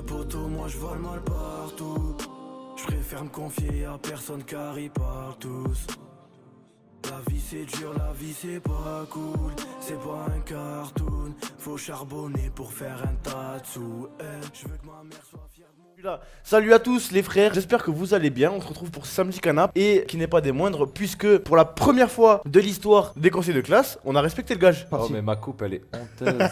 poteau, moi je vole mal partout. Je préfère me confier à personne car ils parlent tous. La vie c'est dur, la vie c'est pas cool. C'est pas un cartoon. Faut charbonner pour faire un tas de sous. Je veux que ma mère soit fière de moi. Salut à tous les frères, j'espère que vous allez bien. On se retrouve pour Samedi Canap et qui n'est pas des moindres puisque pour la première fois de l'histoire des conseils de classe, on a respecté le gage. Oh mais ma coupe elle est honteuse.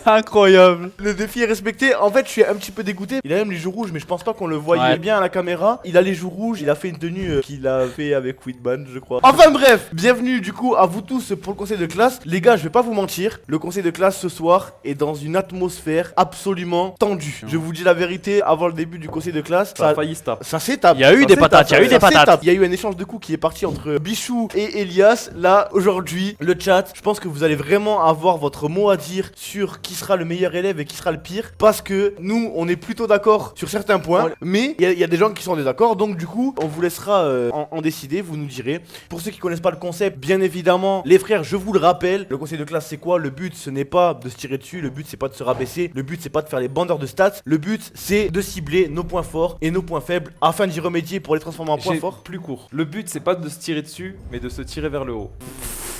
Incroyable. Le défi est respecté. En fait, je suis un petit peu dégoûté. Il a même les joues rouges, mais je pense pas qu'on le voyait bien à la caméra. Il a les joues rouges. Il a fait une tenue qu'il a fait avec Whitman, je crois. Enfin bref, bienvenue du coup à vous tous pour le conseil de classe. Les gars, je vais pas vous mentir. Le conseil de classe ce soir est dans une atmosphère absolument tendue. Je vous dis la vérité. Avant le début du conseil de classe, Ça a failli se taper. ça s'étape. Il y a eu des patates, Il y a eu un échange de coups qui est parti entre Bichou et Elias. Là, aujourd'hui, le chat, je pense que vous allez vraiment avoir votre mot à dire sur qui sera le meilleur élève et qui sera le pire. Parce que nous, on est plutôt d'accord sur certains points. Mais il y a des gens qui sont en désaccord. Donc, du coup, on vous laissera en décider. Vous nous direz. Pour ceux qui connaissent pas le concept, bien évidemment, les frères, je vous le rappelle. Le conseil de classe, c'est quoi? Le but, ce n'est pas de se tirer dessus. Le but, c'est pas de se rabaisser. Le but, c'est pas de faire les bandeurs de stats. Le but, c'est de cibler nos points forts et nos points faibles afin d'y remédier pour les transformer en points forts. Plus court. Le but c'est pas de se tirer dessus, mais de se tirer vers le haut.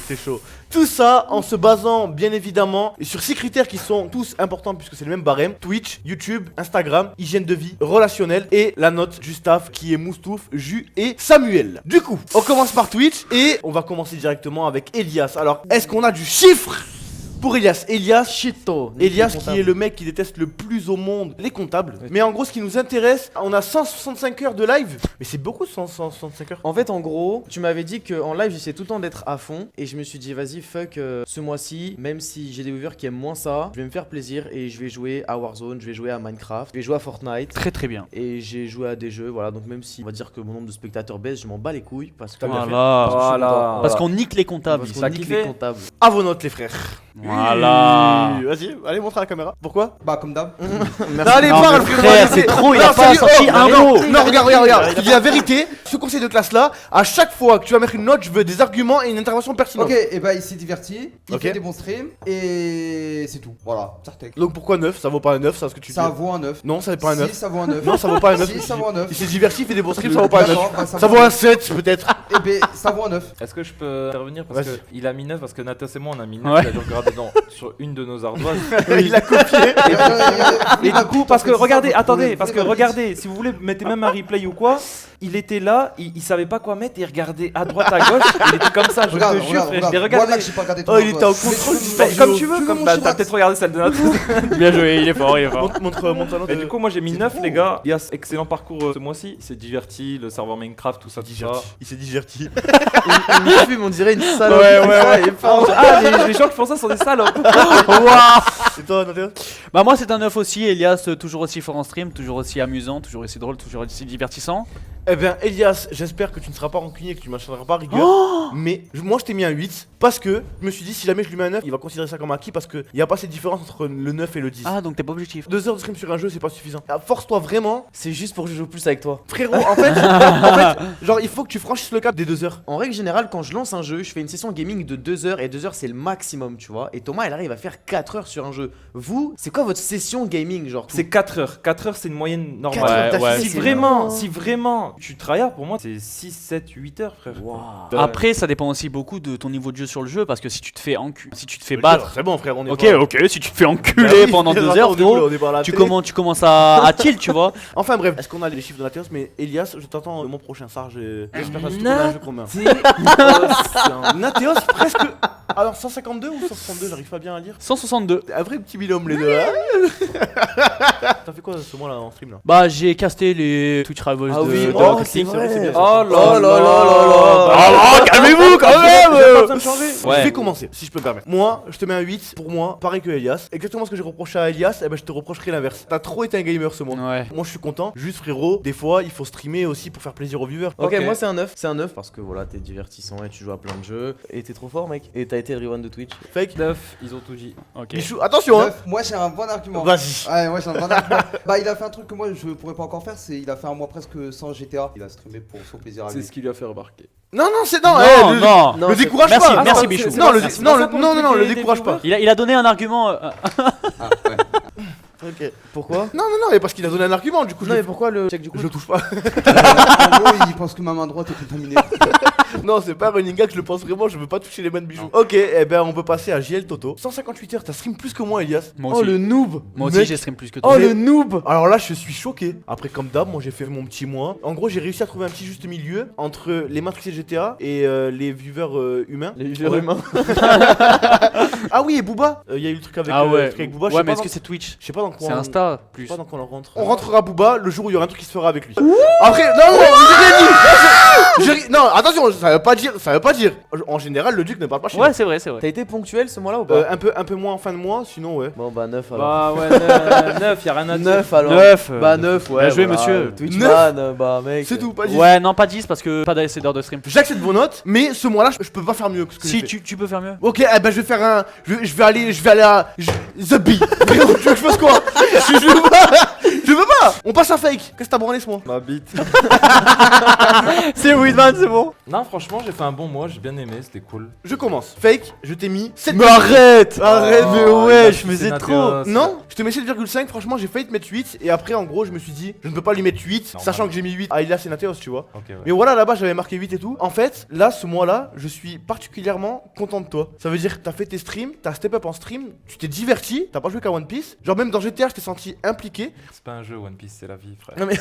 C'est chaud. Tout ça en se basant bien évidemment sur 6 critères qui sont tous importants puisque c'est le même barème: Twitch, YouTube, Instagram, hygiène de vie, relationnel et la note du staff qui est Moustouf, Jus et Samuel. Du coup, on commence par Twitch et on va commencer directement avec Elias. Alors, est-ce qu'on a du chiffre pour Elias? Shito. Elias qui est le mec qui déteste le plus au monde les comptables. Mais en gros, ce qui nous intéresse, on a 165 heures de live. Mais c'est beaucoup 165 heures. En fait, en gros, tu m'avais dit qu'en live, j'essaie tout le temps d'être à fond. Et je me suis dit, vas-y, fuck, ce mois-ci, même si j'ai des viewers qui aiment moins ça, je vais me faire plaisir et je vais jouer à Warzone, je vais jouer à Minecraft, je vais jouer à Fortnite. Très très bien. Et j'ai joué à des jeux, voilà. Donc, même si on va dire que mon nombre de spectateurs baisse, je m'en bats les couilles. Parce que. Voilà. Parce qu'on nique les comptables. Parce ici. qu'on nique les comptables. À vos notes, les frères. Voilà. Vas-y, allez, montre à la caméra. Pourquoi? Bah comme d'hab. Non, allez, Non, parle, mais frérot, frère, allez, c'est trop, il a non, pas sérieux, sorti un non, mot. Non, regarde, je te dis la vérité. Ce conseil de classe là, à chaque fois que tu vas mettre une note, je veux des arguments et une intervention pertinente. Ok, et bah il s'est diverti, il Ok. fait des bons streams et c'est tout. Voilà, Sartek. Donc pourquoi 9? Ça vaut pas un 9, c'est ce que tu Ça dis. vaut un 9. Non, ça vaut pas un 9. Si, ça vaut un 9. Non, ça vaut pas un 9. Si, ça vaut un 9. Il s'est diverti, il fait des bons streams, ça vaut pas un 9. D'accord, bah, Ça vaut un 7 peut-être. Et bah ça vaut un 9. Est-ce que je peux intervenir parce Vas-y. qu'il a mis 9 parce que Natas et moi on a mis 9, Ouais. il a dû regarder sur une de nos ardoises. Il a copié. Et du coup, parce que regardez, attendez, parce que regardez, si vous voulez, mettez même un replay ou quoi, il était là, il savait pas quoi mettre, il regardait à droite, à gauche, il était comme ça, je Regarde, te jure, frère, je l'ai Voilà regardé. que j'ai pas regardé ton Oh, il était en ardoise. contrôle Mais du tu- sport. Comme tu veux, veux comme mon t'as Chirac peut-être regardé celle de Natas. Bien joué, il est fort, il est fort. Montre ta note. Et du coup, moi j'ai mis 9, les gars. Elias, excellent parcours ce mois-ci, il s'est diverti, le serveur Minecraft, tout ça, tout ça. Il s'est diverti. Il fume, on dirait une salope. Ouais. Il est fort. Ah, les gens qui font ça sont des salopes. C'est toi, Nathalie? Bah moi c'est un 9 aussi, Elias toujours aussi fort en stream, toujours aussi amusant, toujours aussi drôle, toujours aussi divertissant. Eh bien, Elias, j'espère que tu ne seras pas rancunier, que tu m'acharneras pas rigueur. Mais moi, je t'ai mis un 8 parce que je me suis dit, si jamais je lui mets un 9, il va considérer ça comme acquis parce qu'il n'y a pas cette différence entre le 9 et le 10. Ah donc t'es pas objectif. 2 heures de stream sur un jeu, c'est pas suffisant. Ah, force-toi vraiment, C'est juste pour que je joue plus avec toi. frérot. En fait, genre, il faut que tu franchisses le cap des 2 heures. En règle générale, quand je lance un jeu, je fais une session gaming de 2 heures et 2 heures c'est le maximum, tu vois. Et Thomas, il arrive à faire 4 heures sur un jeu. Vous, c'est quoi votre session gaming, genre tout C'est 4 heures. 4 heures, c'est une moyenne 4 normale. heures d'affilée, ouais, Si c'est vraiment, si vraiment tu tryhard, pour moi, c'est 6, 7, 8 heures, frère. Après ça dépend aussi beaucoup de ton niveau de jeu sur le jeu parce que si tu te fais si tu te fais Le battre. jeu, c'est bon, frère, on est Ok, pas- ok, si tu te fais enculer Bah oui, pendant 2 attends, heures, on est où, là, gros, on est pas à la tu télé. commences à tilt, tu vois. Enfin bref, est-ce qu'on a les chiffres de Nathéos? Mais Elias, je t'attends mon prochain Sarge. J'espère que tu as un jeu commun. Nathéos, presque. Alors 152 ou 162, j'arrive pas bien à lire. 162. Un vrai petit binôme les deux là. T'as fait quoi ce mois là en stream là? Bah j'ai casté les Twitch Rivals Ah de oui, de oh, Rocket c'est League. vrai, c'est bien. Oh Oh là Ah, calmez-vous quand J'ai pas même. besoin de changer. Ouais. Je vais commencer, si je peux me permettre. Moi, je te mets un 8. Pour moi, pareil que Elias. Exactement ce que j'ai reproché à Elias, eh ben je te reprocherai l'inverse. T'as trop été un gamer ce mois. Ouais. Moi, je suis content. Juste frérot, des fois, il faut streamer aussi pour faire plaisir aux viewers. Ok, Ok. moi c'est un 9. C'est un 9 parce que voilà, t'es divertissant et tu joues à plein de jeux. Et t'es trop fort, mec. Et t'as été le rewind de Twitch. Fake. 9, ils ont tout dit. Ok. Michou, attention hein. 9. Moi j'ai un bon argument. Vas-y. Ouais, moi j'ai un bon argument. Bah il a fait un truc que moi je pourrais pas encore faire, c'est il a fait un mois presque sans GTA. Il a streamé pour son plaisir à C'est lui. ce qui lui a fait remarquer. Non, c'est non. Non, le- non. Non, Le c'est- décourage Merci, pas. merci Non, Bichou. Non, Merci. non, le décourage pas. Ah ouais. Il a donné un argument. Ah ouais. Ok. Pourquoi? Non, mais parce qu'il a donné un argument, du coup, Non, mais pourquoi le check du coup? je le touche pas. En gros, il pense que ma main droite est contaminée. Non, c'est pas un running gag, je le pense vraiment, je veux pas toucher les mains de bijoux. Ok, eh ben on peut passer à JL Toto. 158 heures, t'as stream plus que moi, Elias. Moi Oh aussi. le noob! Moi aussi, mec. j'ai stream plus que toi. Oh le noob! Alors là, je suis choqué. Après, comme d'hab, moi j'ai fait mon petit mois. En gros, j'ai réussi à trouver un petit juste milieu entre les matrixés GTA et les viewers humains. Les vieux Ouais. humains. Ah oui, et Booba. Il y a eu le truc avec, Ah le ouais. truc avec Booba. je Ouais, sais mais pas est-ce dans- que c'est Twitch? Je sais pas dans quoi. C'est on- Insta Je plus. sais pas dans quoi on rentre. On rentrera Booba le jour où il y aura un truc qui se fera avec lui. Après, non, j'ai rien dit. Non, attention, ça veut pas dire. En général, le duc ne parle pas chez Ouais, c'est vrai, c'est vrai. T'as été ponctuel ce mois-là ou pas? Un peu moins en fin de mois, sinon ouais. Bon bah 9 alors. Bah ouais, 9, y'a rien à dire. 9 alors. 9. Bah 9 ouais. Bien joué, voilà. monsieur. Twitchman, bah mec. C'est tout, pas dit. Ouais, non, pas 10 parce que pas assez d'heures de stream. J'accepte vos notes, mais ce mois-là, je peux pas faire mieux que ce que j'ai Si, fait. tu peux faire mieux. Ok, eh ben je vais faire un. Je vais aller à. The Bee. Frérot, tu veux que je fasse quoi? Je veux pas. Je veux pas. On passe à fake. Qu'est-ce que t'as branlé ce mois? Ma bite. C'est Weedman, c'est bon. Non, franchement, j'ai fait un bon mois, j'ai bien aimé, c'était cool. Je commence. Fake, je t'ai mis 7. Mais arrête. Arrête, Oh, mais il a ouais, fait je faisais Sénateur, trop. ça. Non, je te mets 7,5. Franchement, j'ai failli te mettre 8. Et après, en gros, je me suis dit, je ne peux pas lui mettre 8, Normal. sachant que j'ai mis 8 à Elias Senateos, tu vois. Ok, ouais. Mais voilà, là-bas, j'avais marqué 8 et tout. En fait, là, ce mois-là, je suis particulièrement content de toi. Ça veut dire que t'as fait tes streams, t'as step up en stream, tu t'es diverti, t'as pas joué qu'à One Piece. Genre, même dans GTA, je t'ai senti impliqué. C'est pas un jeu, One Piece, c'est la vie, frère. Non, mais.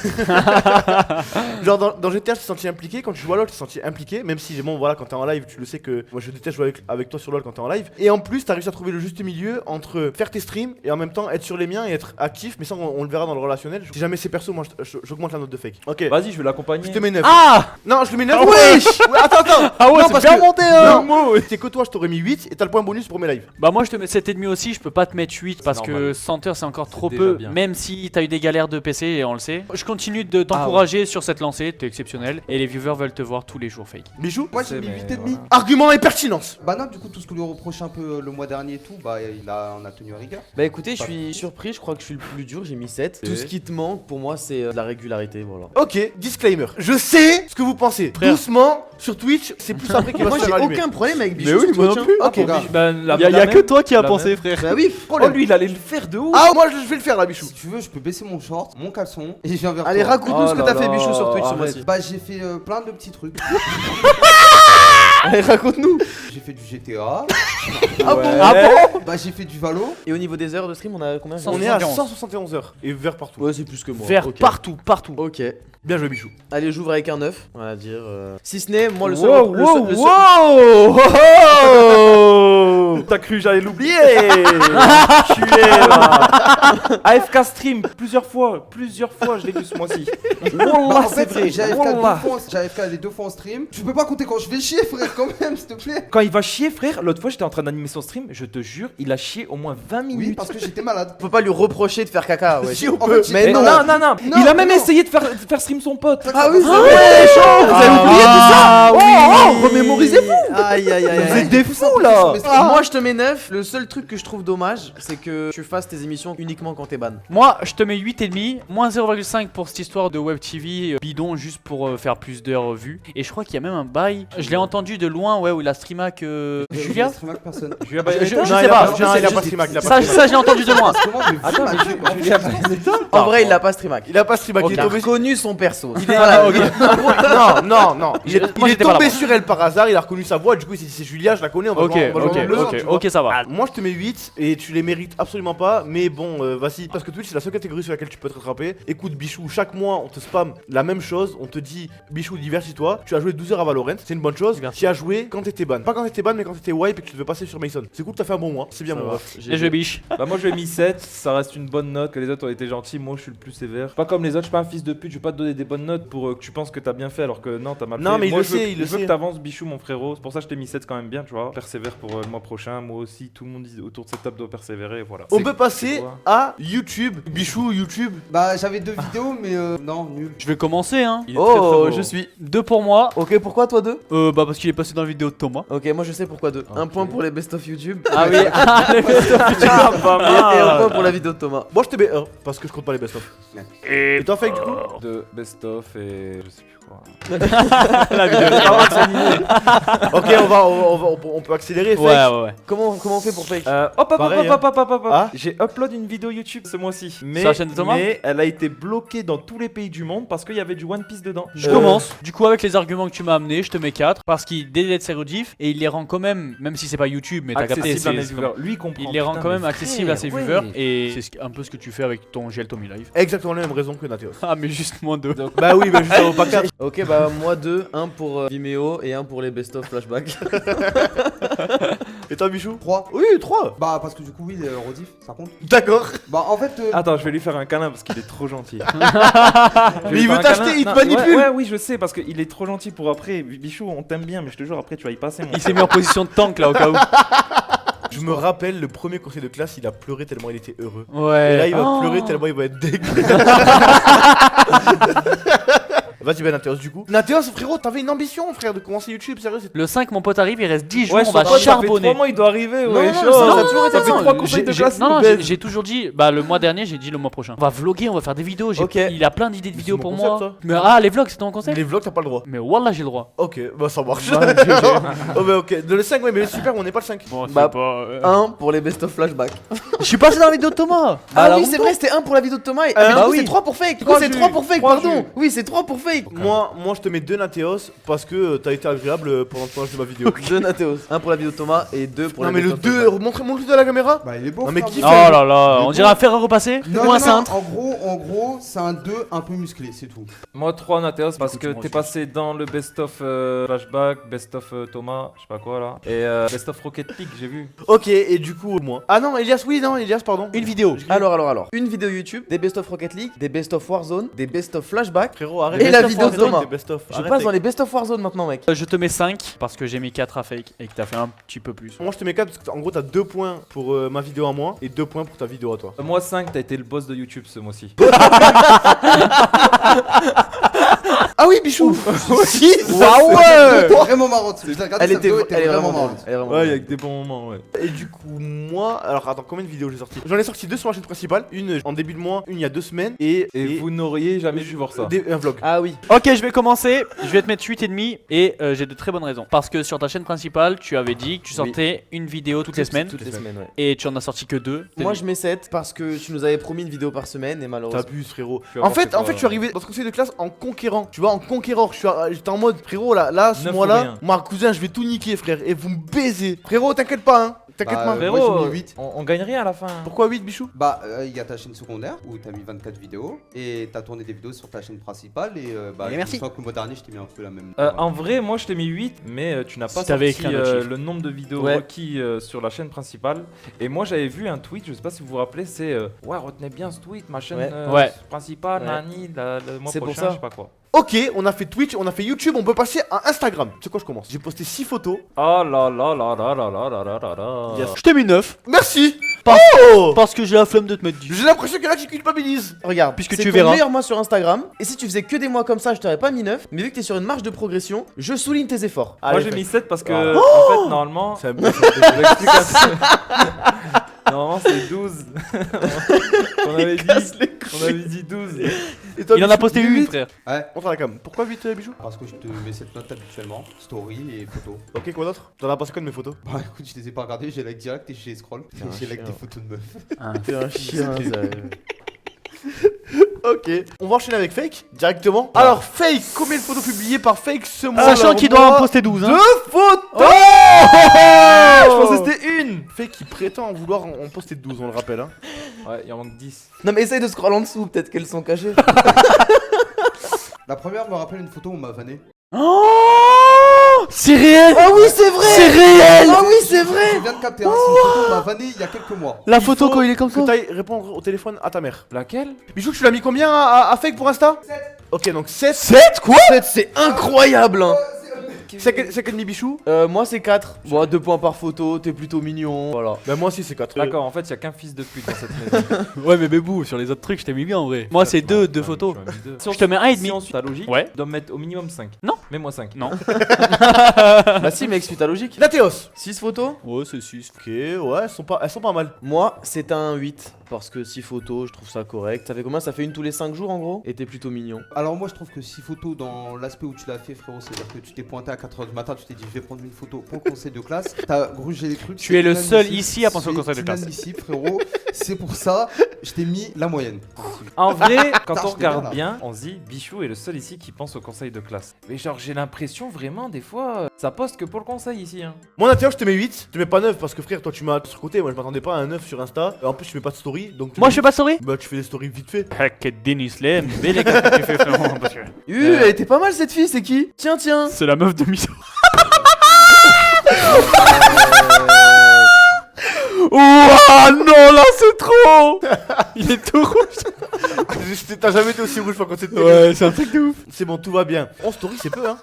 Genre, dans GTA, je t'ai senti impliqué. Quand tu joues à LoL, je t'ai senti impliqué. Même si, bon, voilà, quand t'es en live, tu le sais que moi, je déteste jouer avec toi sur LoL quand t'es en live. Et en plus, t'as réussi à trouver le juste milieu entre faire tes streams et en même temps être sur les miens et être actif. Mais ça, on le verra dans le relationnel. Si jamais c'est perso, moi, j'augmente la note de fake. Ok. Vas-y, je vais l'accompagner. Je te mets 9. Ah. Non, je lui mets 9. Ah ouais. Ouais, attends. Ah ouais, Non, c'est parce bien que- monté, hein. Non, c'est que toi, je t'aurais mis 8 et t'as le point bonus pour mes lives. Bah moi je te mets 7,5 aussi, je peux pas te mettre 8 parce que normal. 100 heures c'est encore C'est trop déjà peu, bien. même si t'as eu des galères de PC et on le sait. Je continue de t'encourager sur cette lancée, t'es exceptionnel et les viewers veulent te voir tous les jours fake. Bijou. Moi j'ai C'est, mis mais 8,5. voilà. Argument et pertinence. Bah non, du coup, tout ce que lui reproche un peu le mois dernier et tout, bah on a tenu à rigueur. Bah écoutez, je suis surpris, je crois que je suis le plus dur, j'ai mis 7. Tout ce qui te manque pour moi c'est de la régularité, voilà. Ok, disclaimer. Je sais ce que vous pensez. Frère. Doucement, sur Twitch, c'est plus après qu'il va Moi se j'ai faire allumer. aucun problème avec Bichou Mais oui, sur moi Twitch, non hein. plus. Ok. Regarde. Bah, Y'a que toi qui as La pensé même. frère. Bah oui, Oh, lui, il allait le faire de ouf. Ah, moi je vais le faire là, Bichou. Si tu veux, je peux baisser mon short, mon caleçon et je viens vers allez toi. raconte-nous ce que Oh t'as là fait là, Bichou sur Twitch ce arrête. mois-ci. Bah j'ai fait plein de petits trucs. Allez raconte-nous. J'ai fait du GTA. Ah bon? Ah bon? Bah j'ai fait du Valo. Et au niveau des heures de stream, on a combien? On est à 171. 171 heures. Et vert partout. Ouais, c'est plus que moi. Vers Ok. partout, partout. Ok. Bien joué, Bichou. Allez, j'ouvre avec un 9, on va dire. Si ce n'est, moi le seul. Wow, le seul- wow, le seul- wow, oh. T'as cru que j'allais l'oublier. Tu es là. AFK stream plusieurs fois, je l'ai vu ce mois-ci. Bah, Wallah, en c'est fait, vrai. j'ai AFK Wallah. les 2 fois en stream. Tu peux pas compter quand je vais chier, frère, quand même, s'il te plaît. Quand il va chier, frère, l'autre fois j'étais en train d'animer son stream, je te jure, il a chié au moins 20 minutes. Oui, parce que j'étais malade. On peut pas lui reprocher de faire caca, ouais. Si on En peut. fait, Mais j'ai- non. non, Non, il a même non. essayé de faire stream son pote. Ah oui, c'est Ah vrai. ouais, chaud. Vous avez oublié tout ça? Ah Oh, remémorisez-vous. Aïe aïe aïe. Vous aïe. êtes des fous là. Moi je te mets 9. Le seul truc que je trouve dommage, c'est que tu fasses tes émissions uniquement quand t'es ban. Moi je te mets 8,5, moins 0,5 pour cette histoire de Web TV bidon juste pour faire plus d'heures vues. Et je crois qu'il y a même un bail, je l'ai entendu de loin, ouais, où il a stream avec Julia. Personne. Julia Je Bayonetta sais pas, Non, il a pas streamac, il a pas Ça, streamac. ça je l'ai entendu de loin. Comment j'ai vu Attends, ma mais gueule, en Julia fait, Bayonetta. En vrai, il l'a pas streamac. Il a pas streamac, il est Il a tombé. reconnu son perso. Non. Il est, Moi, il est j'étais pas tombé là-bas. sur elle par hasard, il a reconnu sa voix, du coup il s'est dit c'est Julia, je la connais, on va Ok, jouer- on va jouer ensemble, tu vois. ok, ça va. Moi je te mets 8 et tu les mérites absolument pas, mais bon, vas-y, parce que Twitch c'est la seule catégorie sur laquelle tu peux te rattraper. Écoute Bichou, chaque mois on te spam la même chose, on te dit Bichou divertis-toi, tu as joué 12 heures à Valorant, c'est une bonne chose, Divertis. tu as joué quand t'étais ban. Pas quand t'étais ban mais quand t'étais wipe et que tu devais passer sur Mason. C'est cool, t'as fait un bon mois, c'est bien Ça mon va. ref. Et je biche. Bah moi je lui ai mis 7, ça reste une bonne note, que les autres ont été gentils, moi je suis le plus sévère. Pas comme les autres, je suis pas un fils de pute, je vais pas te donner des bonnes notes pour que tu penses que t'as bien fait alors que non t'as mal fait. Non, mais il moi, le je veux- sait, il le Je veux sait. que t'avances Bichou mon frérot, c'est pour ça que je t'ai mis 7 quand même bien tu vois. Persévère pour le mois prochain, moi aussi, tout le monde autour de cette table doit persévérer, voilà. On C'est- peut passer c'est quoi à YouTube. Bichou, YouTube. Bah j'avais 2 vidéos, mais non, nul. Je vais commencer hein. Il est très, très Oh, beau. je suis. 2 pour moi. Ok, pourquoi toi 2? Bah parce qu'il est passé dans la vidéo de Thomas. Ok, moi je sais pourquoi 2. Un Ok. point pour les best of YouTube. Ah oui, les Ah, pas Et un mal. point pour la vidéo de Thomas. Moi je te mets 1 parce que je compte pas les best-of. Et toi fake du coup De best of et je sais plus quoi. la vidéo. Ok, on peut accélérer. Fake. Ouais. Ouais. Comment on fait pour fake? Pareil, Ah. J'ai upload une vidéo YouTube ce mois-ci. Mais, Sur la chaîne de Thomas mais elle a été bloquée dans tous les pays du monde parce qu'il y avait du One Piece dedans. Je commence. Du coup, avec les arguments que tu m'as amené, je te mets 4 parce qu'il délète ses rediffs et il les rend quand même, même si c'est pas YouTube, mais t'as capté, accessible à mes c'est viewers. Lui il comprend. il les rend Putain, quand même mais accessibles à ses frère, viewers ouais. et c'est un peu ce que tu fais avec ton GL Tommy Live. Exactement la même raison que Nateos. Ah, mais juste moins 2. Bah oui, bah juste ça vaut pas 4. Ok, bah moi 2, un pour Vimeo et un pour les best of flashback. Et toi, Bichou? 3. Oui, 3. Bah, parce que du coup, oui, rediff, ça compte. D'accord. Bah, en fait, Attends, je vais lui faire un câlin parce qu'il est trop gentil. Mais il veut t'acheter, il te manipule. Ouais, oui, je sais parce qu'il est trop gentil pour après. Bichou, on t'aime bien, mais je te jure, après tu vas y passer. Moi. Il s'est mis en position de tank là au cas où. Je me rappelle, le premier conseil de classe, il a pleuré tellement il était heureux. Ouais. Et là, il va Oh. pleurer tellement il va être dégueu. Vas-y, ben Nateos, du coup. Nateos, frérot, t'avais une ambition, frère, de commencer YouTube, sérieux. Le 5, mon pote arrive, il reste 10 jours, Ouais, on va ça fait charbonner. 3 mois, il doit arriver. Non, Ouais, non, chaud. ça a toujours été Ça fait ça. 3 conseils de classe. Non, non, nous baise. j'ai toujours dit, bah le mois dernier, j'ai dit le mois prochain. On va vlogger, on va faire des vidéos. Ok. Il a plein d'idées de Mais vidéos c'est pour mon moi. concept, ça. Mais ah, les vlogs, c'est ton concept? Les vlogs, t'as pas le droit. Mais wallah, j'ai le droit. Ok, bah ça marche. Ouais, GG. Oh, bah ok. De le 5, ouais, mais le super, on n'est pas le 5. Bon, Bah, c'est pas. Un pour les best of flashback. Je suis passé dans la vidéo de Thomas. Ah oui, c'est vrai, c'était 1 pour la vidéo de Thomas. Et Bah du coup, oui. c'est 3 pour fake. Du coup, Trois c'est jus. 3 pour fake, Trois pardon. jus. Oui, c'est 3 pour fake. Moi, je te mets 2 Nateos parce que t'as été agréable pendant le tournage de ma vidéo. 2 Nateos. 1 pour la vidéo de Thomas et 2 pour Non, les mais le best of 2, flashback. montre-le à la caméra. bah, il est beau. Non, mais frère, qui beau. fait Oh là là, on dirait un fer à repasser. Non, Ou non, un non, cintre. en gros, c'est un 2 un peu musclé, c'est tout. Moi 3 Nateos parce Écoute, que moi t'es aussi. passé dans le best of flashback, best of Thomas, je sais pas quoi là, et best of Rocket League, j'ai vu. Ok, et du coup, moi. Ah non, Elias, oui, non, Elias, pardon. Une vidéo. Alors. Une vidéo YouTube, des best of Rocket League, des best of Warzone, des best of flashback. Frérot, arrête. Et Best la of vidéo de Warzone, Thomas. des best of. Je Arrête passe dans avec- les best of Warzone maintenant, mec. Je te mets 5 parce que j'ai mis 4 à fake et que t'as fait un petit peu plus. Moi, je te mets 4 parce que en gros, t'as 2 points pour ma vidéo à moi et 2 points pour ta vidéo à toi. Moi 5, t'as été le boss de YouTube ce mois-ci. Ah oui, Bichou. Si. Waouh, ouais. C'était vraiment marrante. Je l'ai regardé, Elle cette était vidéo était vraiment marrante. marrante. Elle est vraiment Ouais, il y a marrante. que des bons moments, ouais. Et du coup, moi, alors attends, combien de vidéos j'ai sorti? J'en ai sorti 2 sur la chaîne principale, une en début de mois, une il y a 2 semaines et Vous n'auriez jamais dû voir ça. un vlog. Ah oui. Ok, je vais commencer. Je vais te mettre 8,5 et j'ai de très bonnes raisons. Parce que sur ta chaîne principale, tu avais dit que tu sortais une vidéo toutes les semaines Toutes les semaines, ouais. et tu en as sorti que 2. Moi, je mets 7 parce que tu nous avais promis une vidéo par semaine et malheureusement. T'abuses, frérot. Tu as En fait, apporté je suis arrivé dans ce conseil de classe en conquérant. Tu vois, en conquérant. J'étais en mode, frérot, là, ce Neuf ou mois-là, rien. moi, cousin, je vais tout niquer, frère. Et vous me baisez. Frérot, t'inquiète pas, hein. T'inquiète Bah, pas. Moi, Frérot, j'ai mis 8. on gagne rien à la fin. Pourquoi 8, Bichou? Bah, il y a ta chaîne secondaire où t'as mis 24 vidéos et t'as tourné des vidéos sur ta chaîne principale et bah, Et merci. je sens que le mois dernier je t'ai mis un peu la même. En vrai, moi je t'ai mis 8, mais tu n'as pas Si t'avais sorti écrit un autre chiffre. le nombre de vidéos Ouais. requis sur la chaîne principale. Et moi j'avais vu un tweet, je sais pas si vous vous rappelez, c'est ouais, retenez bien ce tweet, ma chaîne Ouais. Ouais. principale, Ouais. nani, le mois C'est pour prochain, ça. je sais pas quoi. Ok, on a fait Twitch, on a fait YouTube, on peut passer à Instagram. Tu sais quoi, je commence. J'ai posté 6 photos. Oh là là là là là là là là là là. Yes. Je t'ai mis 9 Merci. Parce- Oh, parce que j'ai la flemme de te mettre 10. j'ai l'impression qu'il y en a qui culpabilisent. Regarde, Puisque c'est tu ton verras. meilleur mois sur Instagram. Et si tu faisais que des mois comme ça, je t'aurais pas mis 9. Mais vu que t'es sur une marge de progression, je souligne tes efforts. Moi Allez, j'ai fais. mis 7 parce que Oh. en fait normalement C'est un peu- l'explication. Normalement c'est 12. on avait dit 12. Et toi, Il en a Bichou, posté 8. une, frère. Ouais, Montre à la cam. Pourquoi 8, Bichou? parce que je te mets cette note habituellement, story et photos. Ok, quoi d'autre? T'en as pensé quoi de mes photos? Bah écoute, je les ai pas regardées, j'ai like direct et j'ai scroll. T'es un J'ai like chien. des photos de meufs. T'es un chien, Ok. On va enchaîner avec Fake directement. Alors, Fake, combien de photos publiées par Fake ce mois? Sachant qu'il doit en poster 12. Hein. 2 photos. Je pensais que c'était une. Fake qui prétend en vouloir en poster 12, on le rappelle. Hein. Ouais, il en manque 10. Non, mais essaye de scroll en dessous, peut-être qu'elles sont cachées. La première me rappelle une photo où on m'a vanné. Oh, c'est réel. Ah oui, c'est vrai. C'est réel. Ah oui, c'est vrai. Je viens de capter, hein, c'est une photo où on m'a vanné il y a quelques mois. La Il photo faut quand il est comme que ça. t'ailles répondre au téléphone à ta mère. Laquelle? Bichou, tu l'as mis combien à Fake pour Insta? 7. Ok, donc 7. 7 quoi 7, c'est incroyable, hein. C'est quel demi Bichou? Moi, c'est 4. Bon, 2 points par photo, t'es plutôt mignon. Voilà. Bah, moi aussi, c'est 4. D'accord, en fait, il y a qu'un fils de pute dans cette maison. Ouais, mais bébou, sur les autres trucs, je t'ai mis bien en vrai. Moi, c'est deux photos. Si Je te mets un et Si demi. on suit ta logique, Ouais. tu dois me mettre au minimum 5. Non. Mets-moi 5. Non. Bah, si, mec, suis ta logique. Nateos. 6 photos. Ouais, c'est 6. Ok, ouais, elles sont pas mal. Moi, c'est un 8. Parce que 6 photos, je trouve ça correct. Ça fait combien? Ça fait une tous les 5 jours en gros. Et t'es plutôt mignon. Alors moi je trouve que 6 photos dans l'aspect où tu l'as fait frérot, c'est-à-dire que tu t'es pointé à 4h du matin, tu t'es dit je vais prendre une photo pour le conseil de classe. T'as grugé les trucs. Tu es le seul ici à penser au conseil de classe. C'est inadmissible, frérot. C'est pour ça, je t'ai mis la moyenne. En vrai, quand Putain, on j'étais regarde bien, là. bien, on se dit Bichou est le seul ici qui pense au conseil de classe. Mais genre, j'ai l'impression vraiment, des fois, ça poste que pour le conseil ici. Hein. Moi, Nathéo, je te mets 8. Je te mets pas 9 parce que frère, toi, tu m'as surcoté. Moi, je m'attendais pas à un 9 sur Insta. En plus, tu mets pas de story. Donc Moi, je fais pas de story. Bah, tu fais des stories vite fait. Hack Denis Lem, belle qu'est-ce que tu fais frérot parce que Elle était pas mal cette fille, c'est qui? Tiens, tiens. c'est la meuf de Miso. Ouah non là c'est trop. Il est tout rouge. T'as jamais été aussi rouge quand c'est Ouais, c'est un truc de ouf. C'est bon, tout va bien. 11 stories, c'est peu, hein.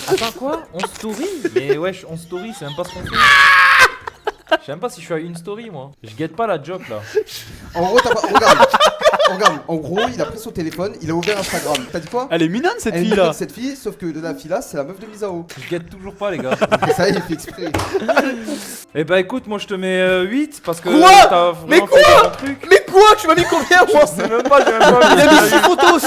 Attends, quoi? On story? Mais wesh, on story, c'est même pas ce qu'on fait. Je sais même pas si je suis à une story, moi. Je guette pas la joke là. En gros, t'as pas. Regarde. Regarde, en gros, il a pris son téléphone, il a ouvert Instagram. T'as dit quoi? Elle est mignonne cette Elle est fille là. mignonne, cette fille, sauf que de la fille là, c'est la meuf de Misao. Je guette toujours pas, les gars. Et ça, il fait exprès. Eh bah écoute, moi je te mets 8 parce que Quoi? t'as Mais vraiment fait des bons trucs. Mais quoi? Tu m'as mis combien, moi? Je sais même pas, j'ai même pas. Il a mis 6 photos,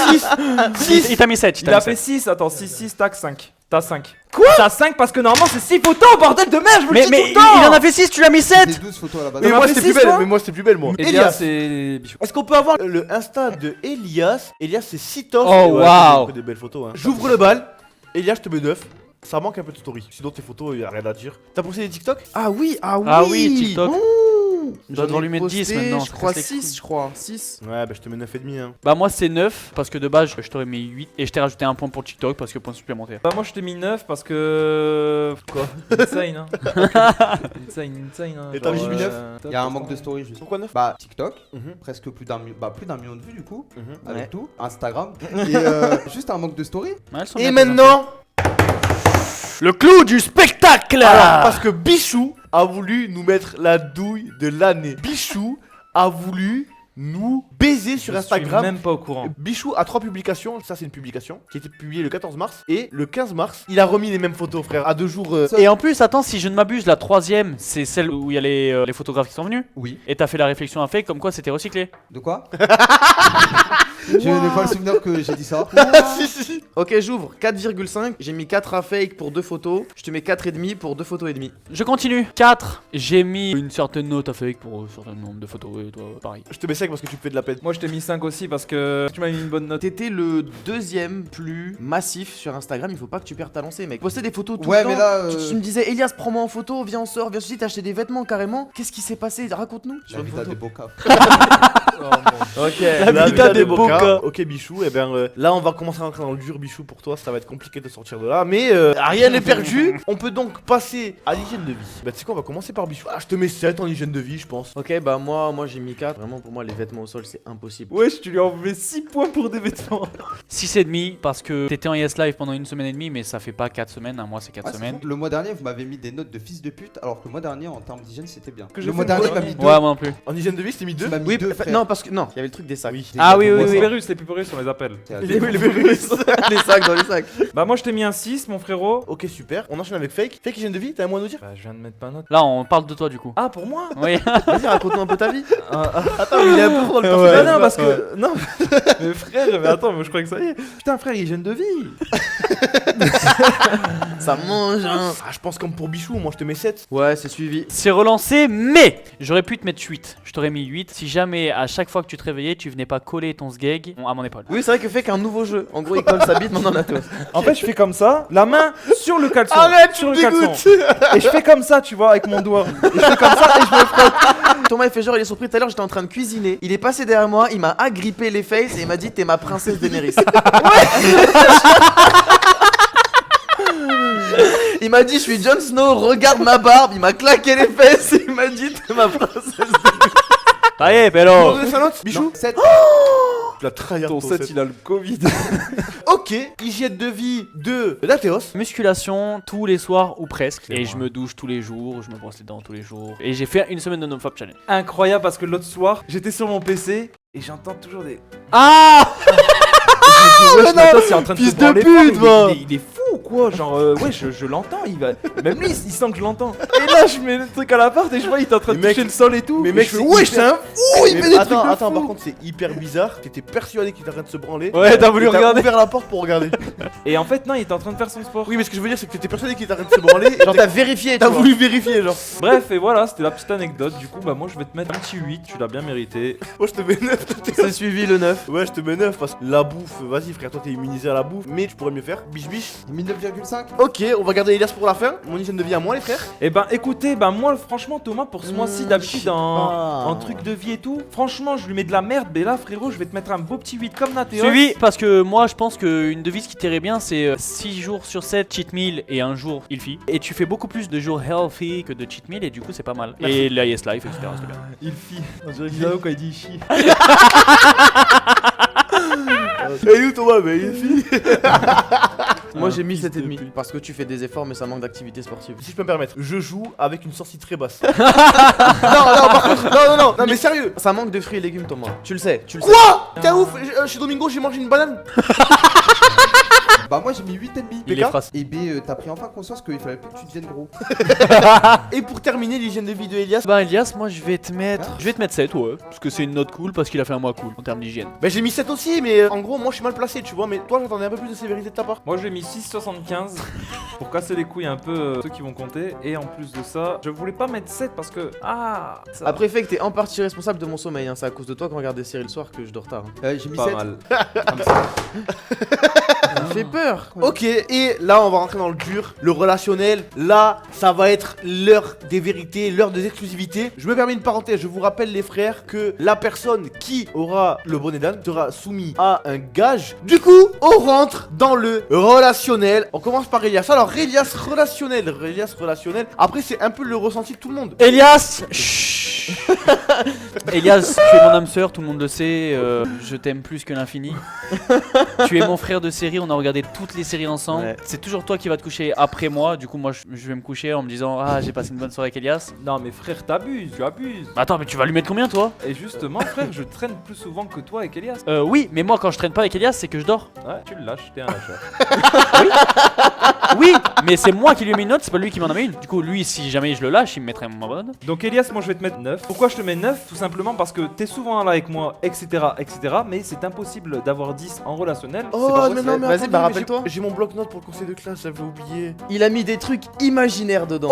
6. Il t'a mis 7. Il a fait 6, attends, 6, 6, tac, 5. T'as 5. Quoi? T'as 5 parce que normalement c'est 6 photos, bordel de merde, je vous le dis Mais tout le temps. il en a fait 6, tu l'as mis 7. J'ai 12 photos à la base. Mais m'as moi, fait c'était six, plus belle. toi Mais moi, c'était plus belle, moi. Elias, c'est Bichou. Est-ce qu'on peut avoir le Insta de Elias? Elias, c'est 6 toffs. Oh, Et ouais, waouh. c'est des belles photos, hein. J'ouvre le bal. Elias, je te mets 9. Ça manque un peu de story. Sinon, tes photos, y a rien à dire. T'as posté des TikTok? Ah oui, ah oui. Ah oui, TikTok. Ouh. On doit devoir lui mettre 10 posté, maintenant, Je ça crois casse les 6, je crois. 6. Ouais, bah, je te mets 9,5, hein. Bah moi c'est 9 parce que de base je t'aurais mis 8 et je t'ai rajouté un point pour TikTok parce que point supplémentaire. Bah moi je t'ai mis 9 parce que... Quoi? Insane hein. Insane hein. Et t'as Genre, mis 9? Il y a un manque de story juste. Pourquoi 9? Bah, TikTok, Mhm. presque plus d'un million de vues du coup, avec Ouais. tout. Instagram. Et juste un manque de story. Ouais, elles sont Et bien, tes maintenant, le clou du spectacle. alors, parce que Bichou a voulu nous mettre la douille de l'année. Bichou a voulu nous baiser sur Je Instagram. suis même pas au courant. Bichou a 3 publications, ça c'est une publication qui a été publiée le 14 mars et le 15 mars il a remis les mêmes photos frère à 2 jours. Et en plus attends si je ne m'abuse la troisième c'est celle où il y a les photographes qui sont venus. Oui. Et t'as fait la réflexion à fait comme quoi c'était recyclé. De quoi? Je n'ai pas le souvenir que j'ai dit ça. Si, si. Ok, j'ouvre 4,5. J'ai mis 4 à fake pour 2 photos. Je te mets 4,5 pour 2 photos et demi. Je continue. 4. J'ai mis une certaine note à fake pour un certain nombre de photos et toi pareil. Je te mets 5 parce que tu me fais de la peine. Moi je t'ai mis 5 aussi parce que tu m'as mis une bonne note. T'étais le deuxième plus massif sur Instagram. Il faut pas que tu perdes ta lancée, mec. Poster des photos tout Ouais, le temps. mais là, Tu me disais, Elias, prends-moi en photo, viens, on sort, viens, ceci, t'as acheté des vêtements carrément. Qu'est-ce qui s'est passé? Raconte-nous. J'ai envie d'aller des beaux cas. Ok. La vida des beaux cas. Ok Bichou, et bien là on va commencer à rentrer dans le dur Bichou pour toi, ça va être compliqué de sortir de là, mais rien n'est perdu. On peut donc passer à l'hygiène de vie. Bah tu sais quoi, on va commencer par Bichou. Ah je te mets 7 en hygiène de vie je pense. Ok, bah moi j'ai mis 4. Vraiment, pour moi, les vêtements au sol, c'est impossible. Wesh, tu lui as enlevé 6 points pour des vêtements. 6,5 parce que t'étais en Yes Live pendant une semaine et demie mais ça fait pas 4 semaines, un mois c'est 4 Ouais, semaines. le mois dernier, vous m'avez mis des notes de fils de pute, alors que le mois dernier, en termes d'hygiène, c'était bien. Que j'ai Le fait mois le dernier, mois il m'a mis 2. Ouais moi non plus. En hygiène de vie c'était mis 2. Tu m'as mis Oui, 2, frère. non, parce que. Non, il y avait le truc des sacs. Oui. Ah oui, oui, Les oui. pupérus, les pupérus on les appelle. Les virus. Les sacs dans les sacs. Bah moi je t'ai mis un 6 mon frérot. Ok super, on enchaîne avec Fake. Fake hygiène de vie, t'as un mot à nous dire? Bah je viens de mettre pas note. Là on parle de toi du coup. Ah pour moi? Oui. Vas-y, raconte-nous un peu ta vie. Attends, il est un peu trop dans le Ouais, personnage. non parce que... Non mais frère, mais attends, mais je croyais que ça y est. Putain frère, hygiène de vie. Ça mange, hein. Ah je pense comme pour Bichou, moi je te mets 7. Ouais, c'est suivi. C'est relancé mais j'aurais pu te mettre 8. Je t'aurais mis 8 si jamais à chaque fois que tu te réveillais tu venais pas coller ton sgeg à mon épaule. Oui, c'est vrai que fait qu'un nouveau jeu. En gros, il colle sa bite maintenant la tosse. En fait je fais comme ça, la main sur le caleçon. Arrête, tu sur me le caleçon. dégoûtes. Et je fais comme ça tu vois avec mon doigt. Et je fais comme ça et je me frotte. Thomas, il fait genre, il est surpris. Tout à l'heure, j'étais en train de cuisiner. Il est passé derrière moi, il m'a agrippé les faces et il m'a dit, t'es ma princesse Daenerys. Il m'a dit, je suis Jon Snow, regarde ma barbe. Il m'a claqué les fesses et il m'a dit, t'es ma princesse Daenerys. Allez On pélo. donne sa note Bichou? 7. Tu l'as trahir Ton 7 il a le Covid. Ok, hygiène de vie de Lathéos. Musculation tous les soirs ou presque. C'est Et moi. je me douche tous les jours, je me brosse les dents tous les jours. Et j'ai fait une semaine de NoFap Challenge. Incroyable parce que l'autre soir j'étais sur mon PC et j'entends toujours des... Ah Je me dis, wesh, Matos, il est en train de fils se de branler pute, fort, mais va. il est fou. ou quoi? Genre, ouais, je l'entends, il va. Même lui, il sent que je l'entends. Et là, je mets le truc à l'appart et je vois, il est en train de Mais mec, toucher le sol et tout. mais Et mec, je fais, c'est ouais, hyper- c'est un fou, il Mais fait des trucs de attends, fou. par contre, c'est hyper bizarre. T'étais persuadé qu'il était en train de se branler. Ouais, t'as voulu Et regarder. ouvert la porte pour regarder. Et en fait, non, il était en train de faire son sport. Oui, mais ce que je veux dire, c'est que t'étais persuadé qu'il était en train de se branler. Et Genre t'as vérifié, t'as tu vois. voulu vérifier, genre. Bref, et voilà, c'était la petite anecdote. Du coup, bah, moi, je vais te mettre un petit 8, tu l'as bien mérité. Moi, je te mets 9. C'est suivi le 9. Ouais, je te mets 9 parce que la bouffe, vas-y, frère, toi t'es immunisé à la bouffe. Mais tu pourrais mieux faire. Biche, biche. 9,5. Ok, on va garder Elias pour la fin. Mon hygiène de vie à moi, les frères. Et ben, écoutez, ben, moi, franchement, Thomas, pour ce mois-ci, d'habitude, en truc de vie et tout, franchement, je lui mets de la merde. Mais là, frérot, je vais te mettre un beau petit 8 comme Nathéos. Suivi, parce que moi je pense qu'une devise qui t'irait bien c'est 6 jours sur 7 cheat meal et un jour il fit. Et tu fais beaucoup plus de jours healthy que de cheat meal et du coup c'est pas mal. Et l'IS Life, etc. c'est bien. Il fit. On dirait Guillaume quand il dit chi. Et où Thomas, mais ici. Moi j'ai mis fils de 7,5 pute. parce que tu fais des efforts mais ça manque d'activité sportive. Si je peux me permettre, je joue avec une sortie très basse. non, par contre, non, mais sérieux. Ça manque de fruits et légumes Thomas. Tu le sais, tu le sais. Quoi? T'es un ouf? Chez Domingo, j'ai mangé une banane. Bah moi j'ai mis 8,5. Il est phrase. Et B, t'as pris enfin conscience qu'il fallait plus que tu deviennes gros. Et pour terminer l'hygiène de vie de Elias, Bah Elias, moi je vais te mettre 7 ouais. Parce que c'est une note cool parce qu'il a fait un mois cool en termes d'hygiène. bah j'ai mis 7 aussi, mais en gros, moi je suis mal placé, tu vois. Mais toi, j'attendais un peu plus de sévérité de ta part. Moi j'ai mis 6,75 pour casser les couilles un peu ceux qui vont compter. Et en plus de ça, je voulais pas mettre 7 parce que. Ah ça Après fait que t'es en partie responsable de mon sommeil, hein. C'est à cause de toi qu'on regarde des séries le soir que je dors tard. Hein. J'ai mis pas 7. mal. Ça fait peur. Ok, et là on va rentrer dans le dur, le relationnel. Là, ça va être l'heure des vérités, l'heure des exclusivités. Je me permets une parenthèse, je vous rappelle les frères que la personne qui aura le bonnet d'âne sera soumise à un gage. Du coup, on rentre dans le relationnel. On commence par Elias. Alors Elias relationnel. Après c'est un peu le ressenti de tout le monde. Elias Elias, tu es mon âme sœur, tout le monde le sait, je t'aime plus que l'infini. Tu es mon frère de série, on a regardé toutes les séries ensemble. Ouais. C'est toujours toi qui vas te coucher après moi, du coup moi je vais me coucher en me disant ah j'ai passé une bonne soirée avec Elias. Non mais frère, t'abuses, tu abuses. Attends mais tu vas lui mettre combien toi? Et justement, frère, je traîne plus souvent que toi avec Elias. Oui, mais moi quand je traîne pas avec Elias c'est que je dors. Ouais, tu le lâches, t'es un lâcheur. Oui, mais c'est moi qui lui ai mis une note, c'est pas lui qui m'en a mis une. Du coup lui si jamais je le lâche il me mettrait ma bonne note. Donc Elias, moi je vais te mettre 9. Pourquoi je te mets 9? Tout simplement parce que t'es souvent là avec moi, etc. etc. Mais c'est impossible d'avoir 10 en relationnel. C'est Oh pas mais possible. non mais Vas-y, attendez, bah, mais rappelle-toi. J'ai mon bloc-notes pour le conseil de classe, j'avais oublié. Il a mis des trucs imaginaires dedans.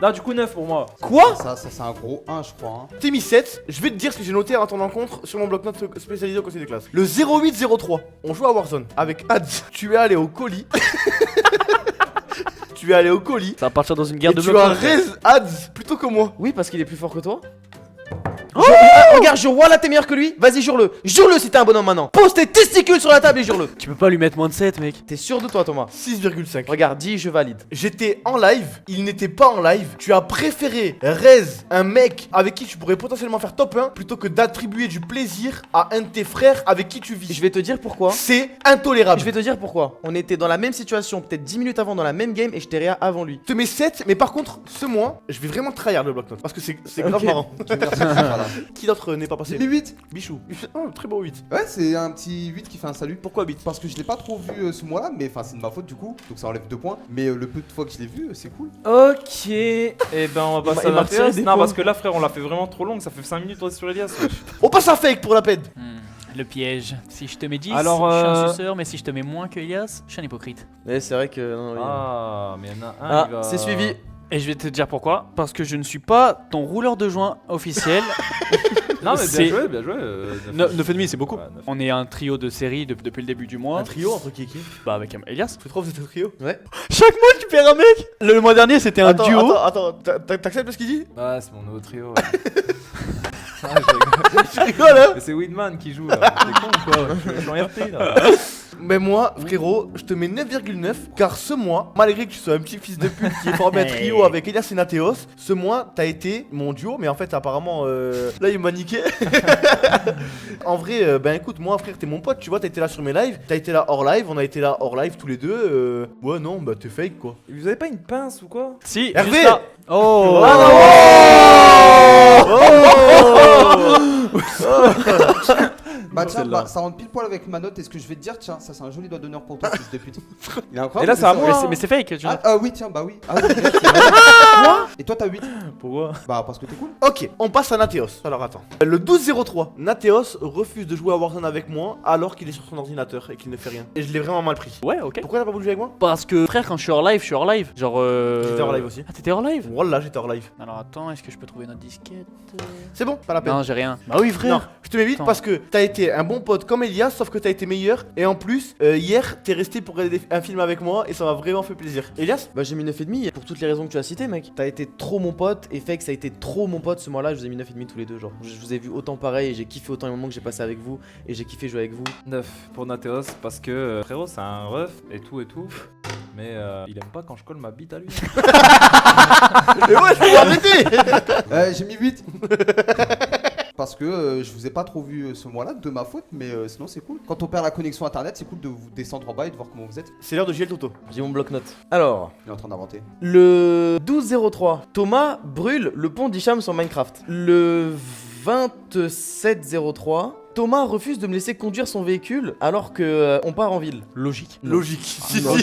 Non, du coup 9 pour moi. Quoi? Ça c'est un gros 1 je crois. Hein. T'es mis 7, je vais te dire ce que j'ai noté à ton encontre sur mon bloc-notes spécialisé au conseil de classe. Le 0803, on joue à Warzone avec Ads. Tu es allé au colis. Tu es allé au colis. Ça va partir dans une guerre Et de tu as blocs. raise Ads plutôt que moi. Oui, parce qu'il est plus fort que toi. Regarde, jure, voilà, t'es meilleur que lui. Vas-y, jure-le. Jure-le si t'es un bonhomme maintenant. Pose tes testicules sur la table et jure-le. Tu peux pas lui mettre moins de 7 mec. T'es sûr de toi, Thomas? 6,5. Regarde, dis, je valide. J'étais en live, il n'était pas en live. Tu as préféré raise un mec avec qui tu pourrais potentiellement faire top 1 plutôt que d'attribuer du plaisir à un de tes frères avec qui tu vis. Je vais te dire pourquoi. C'est intolérable. Je vais te dire pourquoi. On était dans la même situation, peut-être 10 minutes avant, dans la même game, et je t'ai réa avant lui. Je te mets 7, mais par contre, ce mois, je vais vraiment tryhard le bloc-notes parce que c'est grave Ok. marrant. Merci, voilà. Qui d'autre n'est pas J'ai passé? mis 8. Bichou. Oh, très beau 8. Ouais, c'est un petit 8 qui fait un salut. Pourquoi 8? Parce que je l'ai pas trop vu ce mois-là, mais enfin c'est de ma faute du coup, donc ça enlève 2 points. Mais le peu de fois que je l'ai vu, c'est cool. Ok. Et ben on va passer il à m'a retiré Mathias. des Non, points. parce que là, frère, on l'a fait vraiment trop longue. Ça fait 5 minutes on est sur Elias. wesh. On passe à fake pour la peine. Le piège. Si je te mets 10, Alors, je suis un suceur, mais si je te mets moins que Elias, je suis un hypocrite. Mais c'est vrai que. Non, oui. Ah, mais il y en a un. Ah, il va- c'est suivi. Et je vais te dire pourquoi. Parce que je ne suis pas ton rouleur de joint officiel. Non, mais C'est- bien joué, bien joué. 9,5 c'est beaucoup. Ouais, neuf. On est un trio de série depuis le début du mois. Un trio entre qui et qui? Bah avec Elias. Tu trouves que c'est un trio? Ouais. Chaque mois tu perds un mec. Le mois dernier c'était un Attends, duo. attends, t'acceptes ce qu'il dit? Ouais, c'est mon nouveau trio. Ah, je rigole. Tu rigoles hein? Mais c'est Weedman qui joue là. T'es con ou quoi? Je suis en RP là. Mais moi, frérot, je te mets 9,9 car ce mois, malgré que tu sois un petit fils de pute qui est formé un trio avec Elias et Nathéos, ce mois, t'as été mon duo, mais en fait, apparemment, là, il m'a niqué. En vrai, ben écoute, moi, frère, t'es mon pote, tu vois, t'as été là sur mes lives, t'as été là hors live, on a été là hors live tous les deux. Ouais, non, bah t'es fake quoi. Vous avez pas une pince ou quoi? Si, Hervé. juste là. Oh. Bah tiens, celle-là. bah, ça rentre pile poil avec ma note. Et ce que je vais te dire, tiens, ça c'est un joli doigt d'honneur pour toi, fils de pute. Il est incroyable. Et là, c'est à mais moi. Mais c'est fake, tu vois. Ah oui, tiens, bah oui. Ah, oui, merde, c'est vrai. Et toi, t'as 8. Pourquoi? Bah, parce que t'es cool. Ok, on passe à Nateos. Alors attends. Le 12-03, Nateos refuse de jouer à Warzone avec moi alors qu'il est sur son ordinateur et qu'il ne fait rien. Et je l'ai vraiment mal pris. Ouais, ok. Pourquoi t'as pas voulu jouer avec moi? Parce que frère, quand je suis hors live, je suis hors live. Genre. J'étais hors live aussi. Ah, t'étais hors live? Voilà, j'étais hors live. Alors attends, est-ce que je peux trouver notre disquette? C'est bon, pas la peine. Non, j'ai rien. Bah oui, frère. Non, je te mets vite Attends. parce que t'as été un bon pote comme Elias, sauf que t'as été meilleur. Et en plus, hier, t'es resté pour regarder un film avec moi et ça m'a vraiment fait plaisir. Elias? Bah j'ai mis 9,5 pour toutes les raisons que tu as citées, mec. T'as été trop mon pote et Fake ça a été trop mon pote ce mois-là. Je vous ai mis 9,5 tous les deux, genre. Je vous ai vu autant pareil et j'ai kiffé autant les moments que j'ai passé avec vous et j'ai kiffé jouer avec vous. 9 pour Nateos parce que frérot c'est un ref et tout. Mais il aime pas quand je colle ma bite à lui. Mais ouais, je peux arrêter. J'ai mis 8. Parce que je vous ai pas trop vu ce mois-là, de ma faute, mais sinon c'est cool. Quand on perd la connexion internet, c'est cool de vous descendre en bas et de voir comment vous êtes. C'est l'heure de JL Toto. J'ai mon bloc-notes. Alors, Il est en train d'inventer. le 12-03, Thomas brûle le pont d'Hicham sur Minecraft. Le 27-03, Thomas refuse de me laisser conduire son véhicule alors que on part en ville. Logique. Logique. non.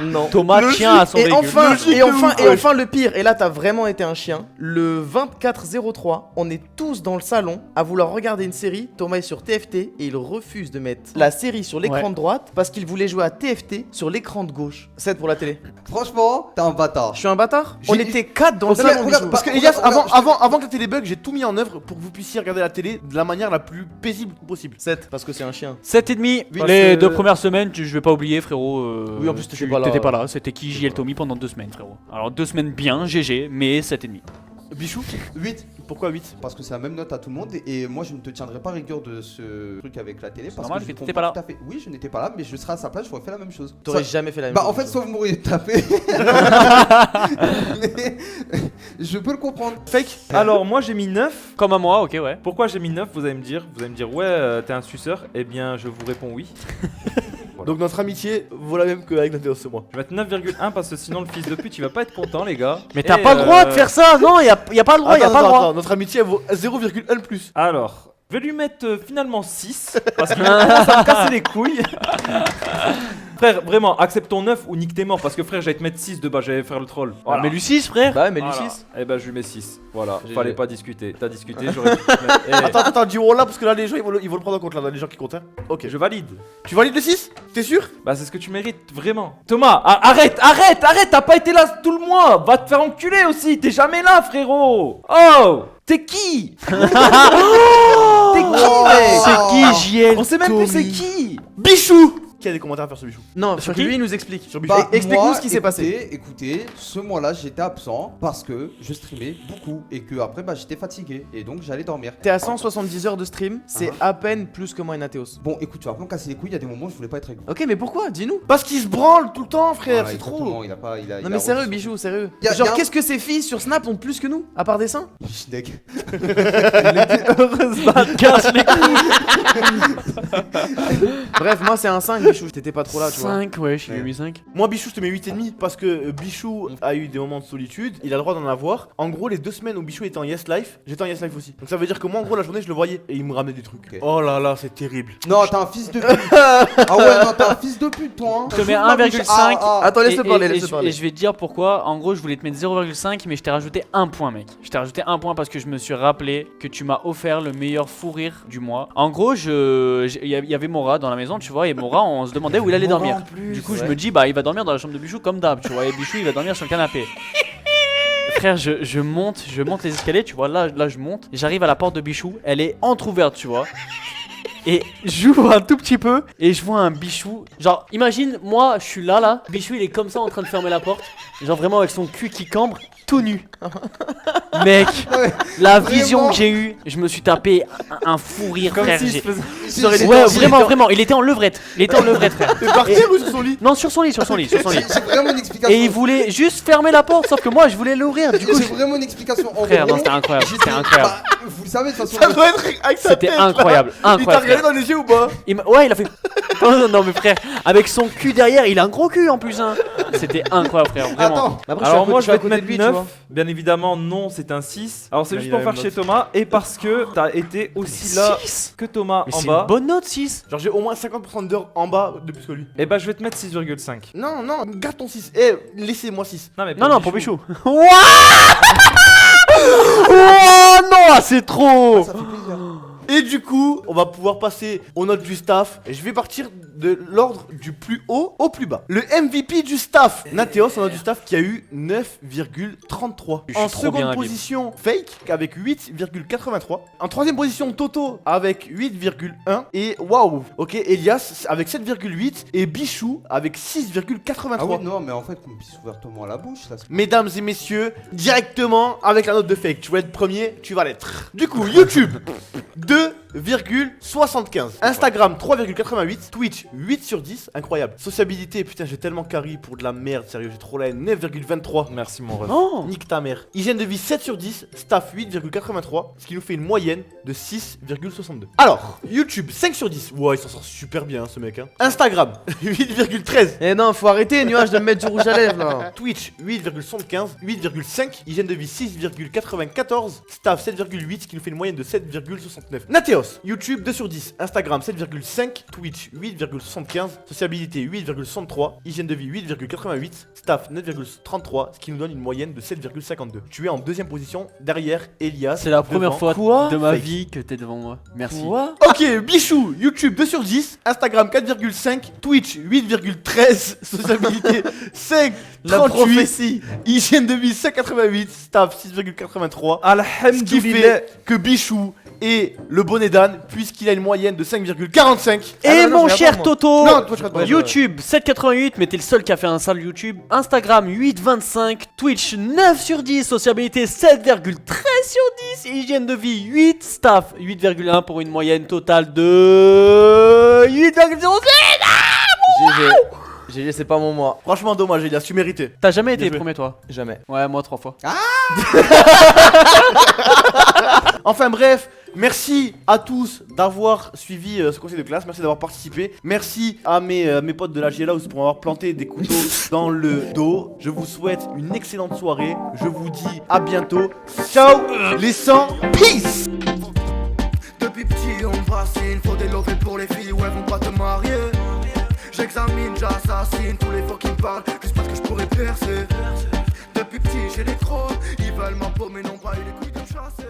Non. Thomas Logique. tient à son Et véhicule. enfin, Logique et de enfin, ouf, et ouais. enfin le pire, et là t'as vraiment été un chien. Le 24-03, on est tous dans le salon à vouloir regarder une série. Thomas est sur TFT et il refuse de mettre la série sur l'écran Ouais. de droite parce qu'il voulait jouer à TFT sur l'écran de gauche. 7 pour la télé. Franchement, t'es un bâtard. Je suis un bâtard. On J'ai- était 4 dans le Non, mais salon. regarde, Bichou. Parce que Elias, avant que la télé bug, j'ai tout mis en œuvre pour que vous puissiez regarder la télé de la manière la plus paisible possible. 7 parce que c'est un chien. 7,5. Oui, Les parce que- 2 premières semaines, je vais pas oublier, frérot. Oui, en plus, t'étais tu- pas là. T'étais pas là. C'était qui JL Tommy pendant 2 semaines, frérot. Alors 2 semaines bien, GG, mais 7,5. Bichou, 8. pourquoi 8? Parce que c'est la même note à tout le monde et moi je ne te tiendrai pas rigueur de ce truc avec la télé parce normal que je que t'étais comprends pas là. tout à fait. Oui, je n'étais pas là, mais je serais à sa place, j'aurais fait la même chose. T'aurais Ça- jamais fait la même Bah chose. en fait, sauf mourir de taper. Mais je peux le comprendre. Fake? Alors moi j'ai mis 9. Comme à moi, ok, ouais. Pourquoi j'ai mis 9 vous allez me dire ouais t'es un suceur. Eh bien je vous réponds oui. Donc notre amitié vaut la même qu'avec Nateos ce mois. Je vais mettre 9,1 parce que sinon le fils de pute il va pas être content les gars. Mais t'as Et, pas le droit de faire ça, non, y a pas le droit, y a pas le droit. Notre amitié elle vaut 0,1 de plus. Alors, je vais lui mettre finalement 6 parce qu'il commence à me casser les couilles. Frère, vraiment, accepte ton 9 ou nique tes morts parce que frère, j'allais te mettre 6 de bas, j'allais faire le troll. Ah, mais Lucis, frère. Bah ouais, mais Voilà. Lucis. Eh ben, je lui mets 6. Voilà, J'ai- fallait pas discuter. T'as discuté, j'aurais pu te mettre. Eh, Attends, dis oh là parce que là les gens ils vont le prendre en compte là, les gens qui comptent. Hein. Ok. je valide. Tu valides le 6? T'es sûr? Bah, c'est ce que tu mérites, vraiment. Thomas, arrête, t'as pas été là tout le mois. Va te faire enculer aussi, t'es jamais là, frérot. Oh, t'es qui? T'es qui, mec? C'est qui JL On sait même plus c'est Tommy. qui. Bichou! Qui a des commentaires à faire sur Bichou? Non, Sur sur qui lui il nous explique. Sur Bichou. Bah, explique-nous moi, ce qui s'est passé. Écoutez, ce mois-là j'étais absent parce que je streamais beaucoup et que après bah j'étais fatigué et donc j'allais dormir. T'es à 170 heures de stream, c'est à peine plus que moi et Nateos. Bon, écoute, tu vas pas me casser les couilles, il y a des moments où je voulais pas être avec vous. Ok, mais pourquoi? Dis-nous. Parce qu'il se branle tout le temps, frère, Voilà, c'est trop. exactement, il a pas, il a, Non il mais a sérieux, reçu- Bichou, sérieux. Y a Genre, un- qu'est-ce que ces filles sur Snap ont de plus que nous? À part des seins? Schneck. Bref, moi c'est un 5, Bichou, t'étais pas trop là, tu vois. 5, ouais, je lui ai mis 5. Moi Bichou je te mets 8,5 parce que Bichou a eu des moments de solitude, il a le droit d'en avoir. En gros les 2 semaines où Bichou était en Yes Life, j'étais en Yes Life aussi. Donc ça veut dire que moi en gros la journée je le voyais et il me ramenait des trucs. Ok. Oh là là c'est terrible. Non, t'es un fils de pute. Ah ouais, non, t'es un fils de pute, toi. Hein. Je te mets Fous de ma bouche. 1,5. Attends, laisse-le Et- parler, et laisse-le je- parler. Et je vais te dire pourquoi. En gros, je voulais te mettre 0,5, mais je t'ai rajouté 1 point, mec. Je t'ai rajouté 1 point parce que je me suis rappelé que tu m'as offert le meilleur fou rire du mois. En gros, il y avait Mora dans la maison, tu vois, et Mora, on se demandait où il allait dormir. Du coup, je me dis, bah, il va dormir dans la chambre de Bichou comme d'hab, tu vois, et Bichou, il va dormir sur le canapé. Frère, je monte les escaliers, tu vois, là je monte, j'arrive à la porte de Bichou, elle est entrouverte, tu vois. Et j'ouvre un tout petit peu et je vois un Bichou. Genre, imagine, moi, je suis là. Bichou, il est comme ça en train de fermer la porte. Genre, vraiment avec son cul qui cambre, tout nu. Mec, Ouais, la vision vraiment. que j'ai eue, je me suis tapé un fou rire, Comme frère. si j'ai- je faisais. Ouais, vraiment, il était en levrette. Frère. T'es par terre ou sur son lit? Non, sur son lit. J'ai vraiment une explication. Et il voulait juste fermer la porte, sauf que moi, je voulais l'ouvrir. Du coup, J'ai vraiment une explication. En frère, gros, non, c'était incroyable. j'étais- C'était incroyable. bah, vous le savez de toute façon. Ça doit être avec sa C'était tête, là. incroyable, Il t'a incroyable. regardé frère. dans les yeux ou pas? Ouais, il a fait. Non, mais frère, avec son cul derrière, il a un gros cul en plus. Hein. C'était incroyable, frère, vraiment. Attends, Mais après, Alors moi je vais te côté mettre de lui, 9, tu vois. bien évidemment non c'est un 6. Alors c'est Ouais, juste il pour a faire la chez même Thomas et parce que t'as été aussi là 6. que Thomas Mais en c'est bas. une bonne note, 6. Genre j'ai au moins 50% d'heures en bas de plus que lui. Et bah je vais te mettre 6,5. Non, non, garde ton 6. Eh, laissez-moi 6. Non mais Non, pour Bichou. Oh non, c'est trop. ça fait plaisir. Et du coup, on va pouvoir passer aux notes du staff. Et je vais partir de l'ordre du plus haut au plus bas. Le MVP du staff, Nathéos, en note du staff, qui a eu 9,33. Je suis En trop seconde bien, Habib. position, Fake, avec 8,83. En troisième position, Toto, avec 8,1. Et waouh, ok, Elias, avec 7,8. Et Bichou, avec 6,83. Ah oui, non, mais en fait, qu'on puisse ouvertement la bouche là. Mesdames et messieurs, directement avec la note de Fake. Tu veux être premier, tu vas l'être. Du coup, YouTube 2,75. Instagram 3,88. Twitch 8 sur 10. Incroyable. Sociabilité, putain, j'ai tellement carry pour de la merde. Sérieux, j'ai trop la haine. 9,23. merci mon ref. Oh. Nique ta mère. Hygiène de vie 7 sur 10. Staff 8,83. Ce qui nous fait une moyenne de 6,62. Alors, YouTube 5 sur 10. Ouais, il s'en sort super bien, ce mec. Hein. Instagram 8,13. Eh non, faut arrêter, nuage, de me mettre du rouge à lèvres là. Twitch 8,75, 8,5, hygiène de vie 6,94, staff 7,8, ce qui nous fait une moyenne de 7,69. Nathéos, YouTube 2 sur 10, Instagram 7,5, Twitch 8,75, sociabilité 8,63, hygiène de vie 8,88, staff 9,33, ce qui nous donne une moyenne de 7,52. Tu es en deuxième position derrière Elias. C'est la première devant- fois Quoi de ma Fake. vie que t'es devant moi. Merci. Quoi? Ok, Bichou, YouTube 2 sur 10, Instagram 4,5, Twitch 8,13, sociabilité 5, La 38, prophétie. hygiène de vie 5,88, staff 6,83. Ce qui Alhamdoulilah. fait que Bichou est le bonnet d'âne puisqu'il a une moyenne de 5,45. Et Ah non, mon je cher regarde, moi. Toto, Non, toi, je regarde pas. YouTube 7,88, mais t'es le seul qui a fait un sale YouTube. Instagram 8,25, Twitch 9 sur 10, sociabilité 7,13 sur 10, hygiène de vie 8, staff 8,1 pour une moyenne totale de 8,06. GG. GG, c'est pas mon mois. Franchement dommage, il a su mériter. T'as jamais Bien été joué. premier toi? Jamais. Ouais, moi 3 fois. Enfin bref, merci à tous d'avoir suivi ce conseil de classe, merci d'avoir participé. Merci à mes potes de la GLA pour m'avoir planté des couteaux dans le dos. Je vous souhaite une excellente soirée. Je vous dis à bientôt. Ciao les 100, peace. Depuis petit on me fascine, faut des lovés pour les filles, ouais vont pas te marier. J'examine, j'assassine tous les fois qui me parlent, juste parce que je pourrais percer. Depuis petit j'ai des crocs, ils veulent ma peau mais n'ont pas eu les couilles de me chasser.